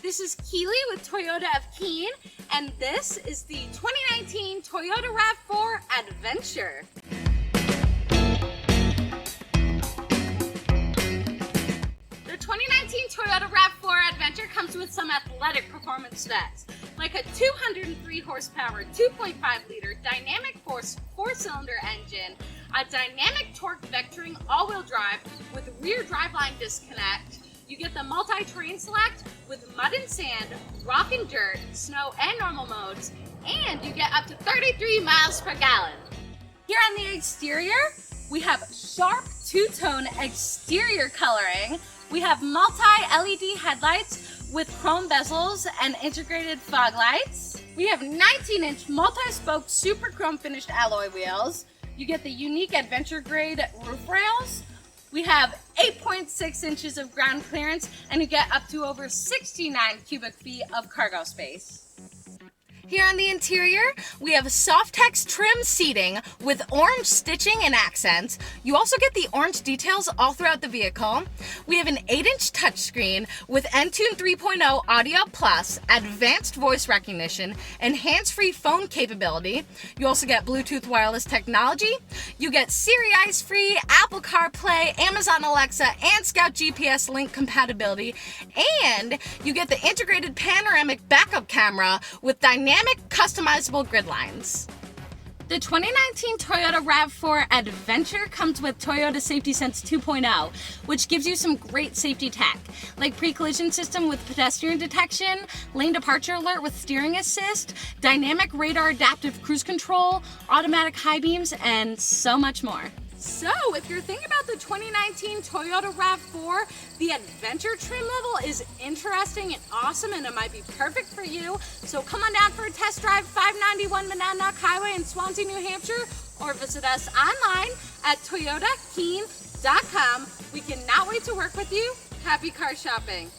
This is Keely with Toyota of Keene, and this is the 2019 Toyota Rav4 Adventure. The 2019 Toyota Rav4 Adventure comes with some athletic performance specs, like a 203 horsepower, 2.5 liter dynamic force 4-cylinder engine, a dynamic torque vectoring all-wheel drive with rear driveline disconnect. You get the multi-terrain select with mud and sand, rock and dirt, snow and normal modes, and you get up to 33 miles per gallon. Here on the exterior, we have sharp two-tone exterior coloring. We have multi-LED headlights with chrome bezels and integrated fog lights. We have 19-inch multi-spoke super chrome finished alloy wheels. You get the unique adventure grade roof rails. We have 8.6 inches of ground clearance, and you get up to over 69 cubic feet of cargo space. Here on the interior, we have Softex trim seating with orange stitching and accents. You also get the orange details all throughout the vehicle. We have an 8-inch touchscreen with Entune 3.0 Audio Plus, advanced voice recognition, and hands-free phone capability. You also get Bluetooth wireless technology. You get Siri Eyes-free, Apple CarPlay, Amazon Alexa, and Scout GPS link compatibility. And you get the integrated panoramic backup camera with dynamic customizable grid lines. The 2019 Toyota RAV4 Adventure comes with Toyota Safety Sense 2.0, which gives you some great safety tech, like pre-collision system with pedestrian detection, lane departure alert with steering assist, dynamic radar adaptive cruise control, automatic high beams, and so much more. So, if you're thinking about the 2019 Toyota RAV4, the adventure trim level is interesting and awesome, and it might be perfect for you. So come on down for a test drive, 591 Monadnock Highway in Swansea, New Hampshire, or visit us online at toyotakeene.com. We cannot wait to work with you. Happy car shopping.